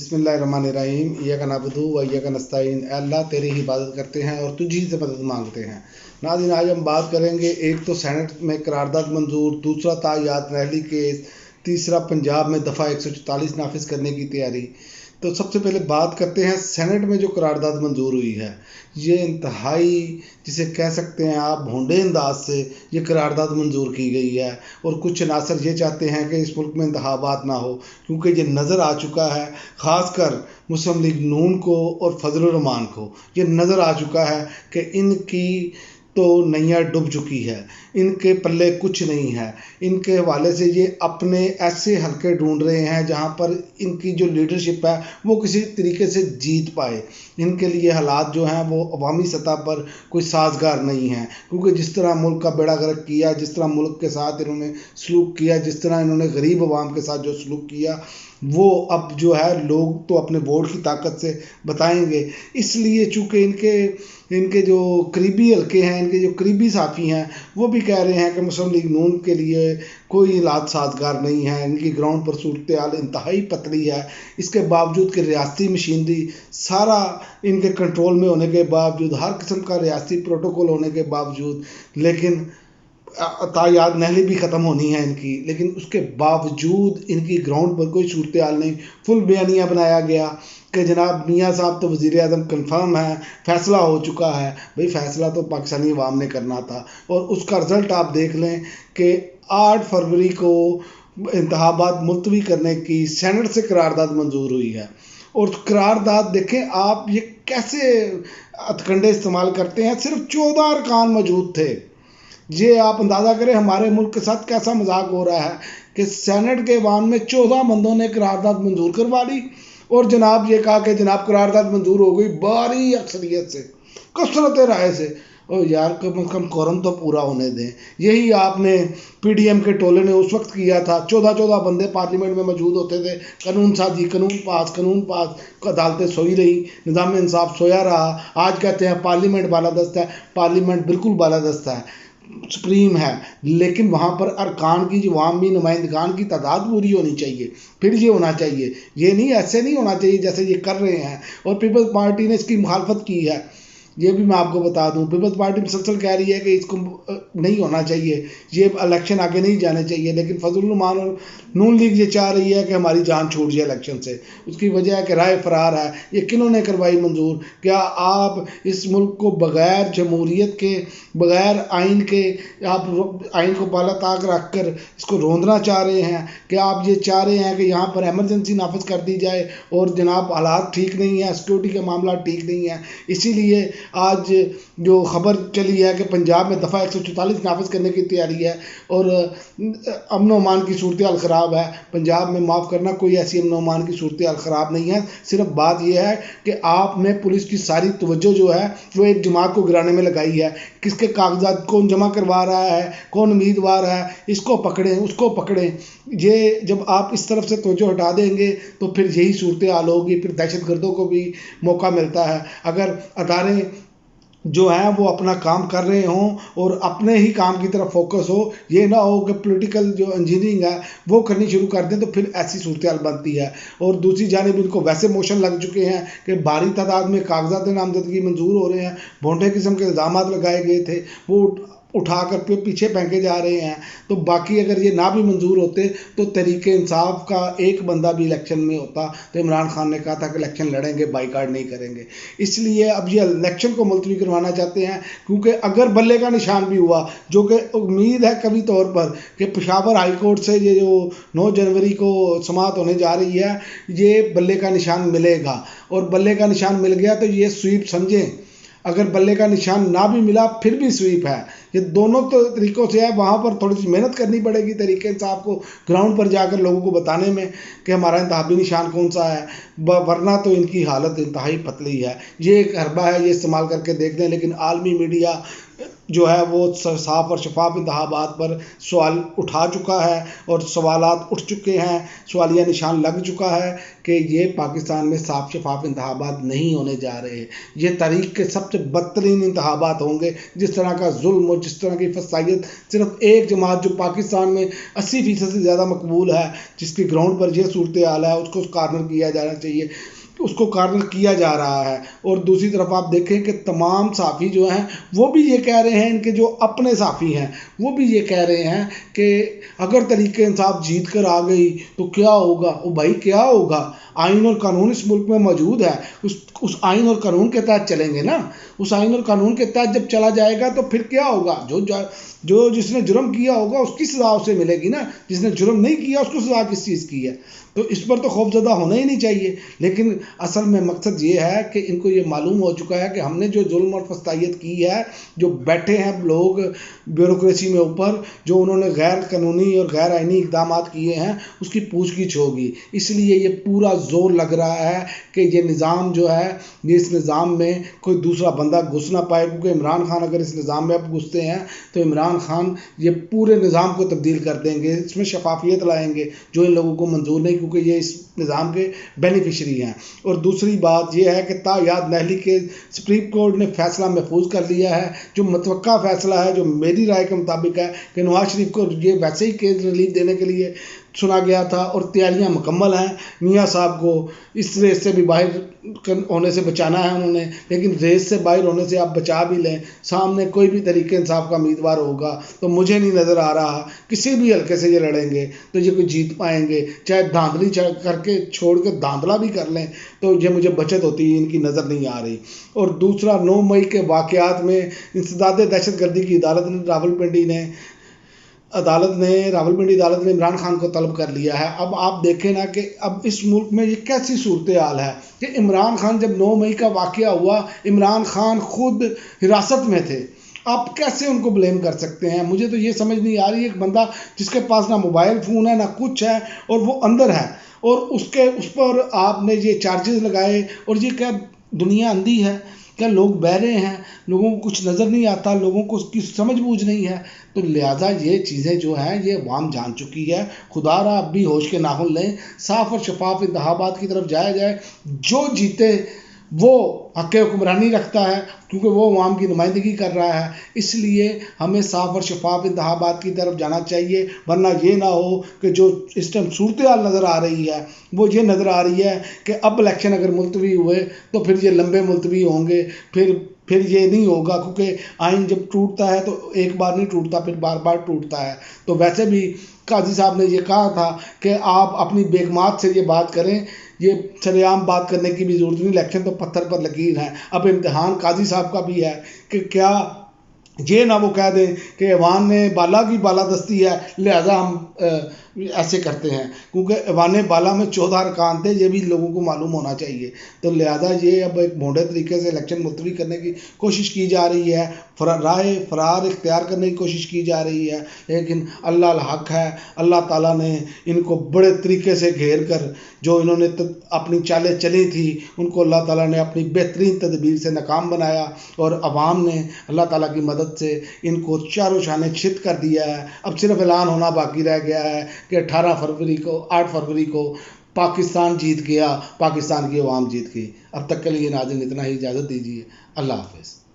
बिस्मिल्लाहिर्रहमानिर्रहीम इय्याका नअबुदु व इय्याका नस्तईन। अल्लाह तेरी ही इबादत करते हैं और तुझी से मदद मांगते हैं। नाज़रीन, आज हम बात करेंगे, एक तो सेनेट में करारदाद मंजूर, दूसरा तायात नहली केस, तीसरा पंजाब में दफ़ा 144 नाफिज करने की तैयारी। तो सबसे पहले बात करते हैं सेनेट में जो करारदाद मंजूर हुई है। ये इंतहाई, जिसे कह सकते हैं आप, भोंडे अंदाज से ये करारदाद मंजूर की गई है। और कुछ नासर ये चाहते हैं कि इस मुल्क में इंतखाबात ना हो, क्योंकि ये नज़र आ चुका है, ख़ासकर मुस्लिम लीग नून को और फजलुर रहमान को ये नज़र आ चुका है कि इनकी तो नैया डूब चुकी है, इनके पल्ले कुछ नहीं है। इनके हवाले से ये अपने ऐसे हलके ढूंढ रहे हैं जहां पर इनकी जो लीडरशिप है वो किसी तरीके से जीत पाए। इनके लिए हालात जो हैं वो अवामी सतह पर कोई साजगार नहीं है, क्योंकि जिस तरह मुल्क का बेड़ा गर्क किया, जिस तरह मुल्क के साथ इन्होंने सलूक किया, जिस तरह इन्होंने गरीब अवाम के साथ जो सलूक किया, वो अब जो है लोग तो अपने वोट की ताकत से बताएंगे। इसलिए चूँकि इनके जो करीबी हल्के हैं, इनके जो करीबी साथी हैं, वो भी कह रहे हैं कि मुस्लिम लीग नून के लिए कोई हालात साजगार नहीं है। इनकी ग्राउंड पर सूरत हाल इंतहाई पतली है। इसके बावजूद कि रियासती मशीनरी सारा इनके कंट्रोल में होने के बावजूद, हर किस्म का रियासती प्रोटोकॉल होने के बावजूद, लेकिन तायाद नहली भी ख़त्म होनी है इनकी, लेकिन उसके बावजूद इनकी ग्राउंड पर कोई सूरत हाल नहीं। फुल बयानिया बनाया गया कि जनाब मियाँ साहब तो वज़ीर आज़म कन्फर्म है, फ़ैसला हो चुका है। भाई, फ़ैसला तो पाकिस्तानी अवाम ने करना था, और उसका रिज़ल्ट आप देख लें कि 8 फरवरी को इंतखाबात मुलतवी करने की सेनेट से करारदाद मंजूर हुई है। और करारदाद देखें आप, ये कैसे हथकंडे इस्तेमाल करते हैं। सिर्फ 14 अरकान मौजूद थे। ये आप अंदाज़ा करें हमारे मुल्क के साथ कैसा मजाक हो रहा है कि सेनेट के ऐवान में 14 बंदों ने करारदाद मंजूर करवा ली, और जनाब ये कहा कि जनाब करारदाद मंजूर हो गई भारी अक्सरियत से, कसरत राय से। और यार, कम से कम कोरम तो पूरा होने दें। यही आपने पीडीएम के टोले ने उस वक्त किया था। 14 बंदे पार्लियामेंट में मौजूद होते थे, कानून साजी, कानून पास, अदालतें सोई रही, निज़ाम इंसाफ सोया रहा। आज कहते हैं पार्लियामेंट बालादस्त है। पार्लियामेंट बिल्कुल बालादस्त है, सुप्रीम है, लेकिन वहाँ पर अरकान की, जो अवामी नुमाइंदगान की तादाद पूरी होनी चाहिए। फिर ये होना चाहिए, ये नहीं, ऐसे नहीं होना चाहिए जैसे ये कर रहे हैं। और पीपल्स पार्टी ने इसकी मुखालफत की है, ये भी मैं आपको बता दूं। पीपल्स पार्टी मुसलसल कह रही है कि इसको नहीं होना चाहिए, ये इलेक्शन आगे नहीं जाने चाहिए, लेकिन फजलुर रहमान और नून लीग ये चाह रही है कि हमारी जान छूट जाए इलेक्शन से। उसकी वजह है कि राय फरार है। ये किन्होंने करवाई मंजूर? क्या आप इस मुल्क को बग़ैर जमहूरियत के, बग़ैर आइन के, आप आइन को बाला ताक रख कर इसको रोंदना चाह रहे हैं? क्या आप ये चाह रहे हैं कि यहाँ पर एमरजेंसी नाफिज कर दी जाए? और जनाब हालात ठीक नहीं है, सिक्योरिटी का मामला ठीक नहीं है। इसीलिए आज जो खबर चली है कि पंजाब में दफ़ा 144 नाफिज करने की तैयारी है, और अमन अमान की सूरत हाल ख़राब है पंजाब में। माफ़ करना, कोई ऐसी अमन अमान की सूरत हाल ख़राब नहीं है। सिर्फ बात यह है कि आपने पुलिस की सारी तवज्जो जो है वो एक जमात को गिराने में लगाई है। किसके कागजात कौन जमा करवा रहा है, कौन उम्मीदवार है, इसको पकड़ें, उसको पकड़ें। ये जब आप इस तरफ से तवज्जो हटा देंगे तो फिर यही सूरत हाल होगी। फिर दहशतगर्दों को भी मौका मिलता है। अगर अदारे जो हैं वो अपना काम कर रहे हों और अपने ही काम की तरफ फोकस हो, ये ना हो कि पॉलिटिकल जो इंजीनियरिंग है वो करनी शुरू कर दें, तो फिर ऐसी सूरत हाल बनती है। और दूसरी जानिब इनको वैसे मोशन लग चुके हैं कि भारी तादाद में कागजात नामजदगी मंजूर हो रहे हैं। भोंडे किस्म के इल्ज़ाम लगाए गए थे, वो उठा कर पीछे फेंके जा रहे हैं। तो बाकी अगर ये ना भी मंजूर होते तो तहरीक इंसाफ का एक बंदा भी इलेक्शन में होता तो इमरान खान ने कहा था कि इलेक्शन लड़ेंगे, बाइकाट नहीं करेंगे। इसलिए अब ये इलेक्शन को मुलतवी करवाना चाहते हैं, क्योंकि अगर बल्ले का निशान भी हुआ, जो कि उम्मीद है कभी तौर पर कि पेशावर हाई कोर्ट से ये जो 9 जनवरी को समाअत होने जा रही है, ये बल्ले का निशान मिलेगा। और बल्ले का निशान मिल गया तो ये स्वीप समझें। अगर बल्ले का निशान ना भी मिला फिर भी स्वीप है। ये दोनों तो तरीक़ों से है। वहाँ पर थोड़ी सी मेहनत करनी पड़ेगी तरीके से आपको ग्राउंड पर जाकर लोगों को बताने में कि हमारा इंतखाबी निशान कौन सा है, वरना तो इनकी हालत इंतहाई पतली है। ये एक हरबा है, ये इस्तेमाल करके देख लें। लेकिन आलमी मीडिया जो है वो साफ और शफाफ इंतखाबात पर सवाल उठा चुका है और सवालात उठ चुके हैं, सवालिया निशान लग चुका है कि ये पाकिस्तान में साफ शफाफ इंतखाबात नहीं होने जा रहे। ये तारीख के सबसे बदतरीन इंतखाबात होंगे। जिस तरह का जुल्म और जिस तरह की फसाइयत सिर्फ एक जमात जो पाकिस्तान में 80% से ज़्यादा मकबूल है, जिसकी ग्राउंड पर यह सूरत हाल है, उसको कार्नर किया जाना चाहिए, उसको कार्नर किया जा रहा है। और दूसरी तरफ आप देखें कि तमाम साफ़ी जो हैं वो भी ये कह रहे हैं, इनके जो अपने साफ़ी हैं वो भी ये कह रहे हैं कि अगर तरीके इंसाफ जीत कर आ गई तो क्या होगा। ओ भाई क्या होगा, आइन और कानून इस मुल्क में मौजूद है, उस आइन और कानून के तहत चलेंगे ना। उस आइन और कानून के तहत जब चला जाएगा तो फिर क्या होगा, जो जिसने जुर्म किया होगा उसकी सज़ा उसे मिलेगी ना, जिसने जुर्म नहीं किया उसको सज़ा किस चीज़ की है। तो इस पर तो खौफजदा होना ही नहीं चाहिए। लेकिन असल में मकसद ये है कि इनको ये मालूम हो चुका है कि हमने जो जुल्म और फस्तायत की है, जो बैठे हैं लोग ब्यूरोक्रेसी में ऊपर, जो उन्होंने गैर कानूनी और गैर आइनी इक़दाम किए हैं, उसकी पूछगिछ होगी। इसलिए ये पूरा जोर लग रहा है कि ये निज़ाम जो है, ये इस निज़ाम में कोई दूसरा बंदा घुस ना पाए, क्योंकि इमरान खान अगर इस निज़ाम में अब घुसते हैं तो इमरान खान ये पूरे निज़ाम को तब्दील कर देंगे, इसमें शफाफियत लाएंगे जो इन लोगों को मंजूर नहीं, क्योंकि ये इस निज़ाम के बेनिफिशरी हैं। और दूसरी बात यह है कि तायाद नहली के सुप्रीम कोर्ट ने फैसला महफूज कर लिया है, जो मुतवक्का फैसला है, जो मेरी राय के मुताबिक है कि नवाज शरीफ को ये वैसे ही केस रिलीफ देने के लिए सुना गया था और तैयारियां मुकम्मल हैं। मियाँ साहब को इस रेस से भी बाहर होने से बचाना है उन्होंने, लेकिन रेस से बाहर होने से आप बचा भी लें, सामने कोई भी तरीके इंसाफ का उम्मीदवार होगा तो मुझे नहीं नज़र आ रहा किसी भी हल्के से ये लड़ेंगे तो ये कोई जीत पाएंगे। चाहे धांधली करके छोड़ के धांधला भी कर लें तो ये मुझे बचत होती है इनकी नज़र नहीं आ रही। और दूसरा, 9 मई के वाक़यात में इंसदाद दहशतगर्दी की रावलपिंडी अदालत ने इमरान खान को तलब कर लिया है। अब आप देखें ना कि अब इस मुल्क में ये कैसी सूरत हाल है कि इमरान खान, जब 9 मई का वाक़या हुआ, इमरान खान खुद हिरासत में थे। आप कैसे उनको ब्लेम कर सकते हैं? मुझे तो ये समझ नहीं आ रही। एक बंदा जिसके पास ना मोबाइल फ़ोन है ना कुछ है और वो अंदर है, और उस पर आपने ये चार्जेस लगाए। और ये क्या दुनिया अंधी है क्या? लोग बहरे हैं, लोगों को कुछ नज़र नहीं आता, लोगों को उसकी समझ बूझ नहीं है। तो लिहाजा ये चीज़ें जो हैं ये अवाम जान चुकी है। खुदारा अब भी होश के नाखुन लें, साफ़ और शफाफ इंतखाबात की तरफ जाया जाए। जो जीते वो हक़ हुक्मरानी रखता है, क्योंकि वो अवाम की नुमाइंदगी कर रहा है। इसलिए हमें साफ़ और शफाफ इंतखाबात की तरफ जाना चाहिए, वरना ये ना हो कि जो इस टाइम सूरत हाल नज़र आ रही है वो ये नज़र आ रही है कि अब इलेक्शन अगर मुलतवी हुए तो फिर ये लंबे मुलतवी होंगे, फिर ये नहीं होगा, क्योंकि आइन जब टूटता है तो एक बार नहीं टूटता, फिर बार बार टूटता है। तो वैसे भी काजी साहब ने ये कहा था कि आप अपनी बेगमात से ये बात करें, ये सरेआम बात करने की भी ज़रूरत नहीं, इलेक्शन तो पत्थर पर लकीर है। अब इम्तिहान काजी साहब का भी है कि क्या ये ना वो कह दें कि ऐवान ने बाला की बालादस्ती है लिहाजा हम ऐसे करते हैं, क्योंकि ऐवान बाला में 14 अरकान थे, ये भी लोगों को मालूम होना चाहिए। तो लिहाजा ये अब एक भोंडे तरीके से इलेक्शन मुलतवी करने की कोशिश की जा रही है, राह फरार इख्तियार करने की कोशिश की जा रही है। लेकिन अल्लाह हक है, अल्लाह ताला ने इनको बड़े तरीके से घेर कर जो इन्होंने अपनी चालें चली थी उनको अल्लाह ताला ने अपनी बेहतरीन तदबीर से नाकाम बनाया, और अवाम ने अल्लाह ताला की मदद से इनको चारों शाने छित कर दिया है। अब सिर्फ ऐलान होना बाकी रह गया है कि 8 फरवरी को पाकिस्तान जीत गया, पाकिस्तान की अवाम जीत गई। अब तक के लिए नाज़रीन इतना ही, इजाज़त दीजिए। अल्लाह हाफ़िज़।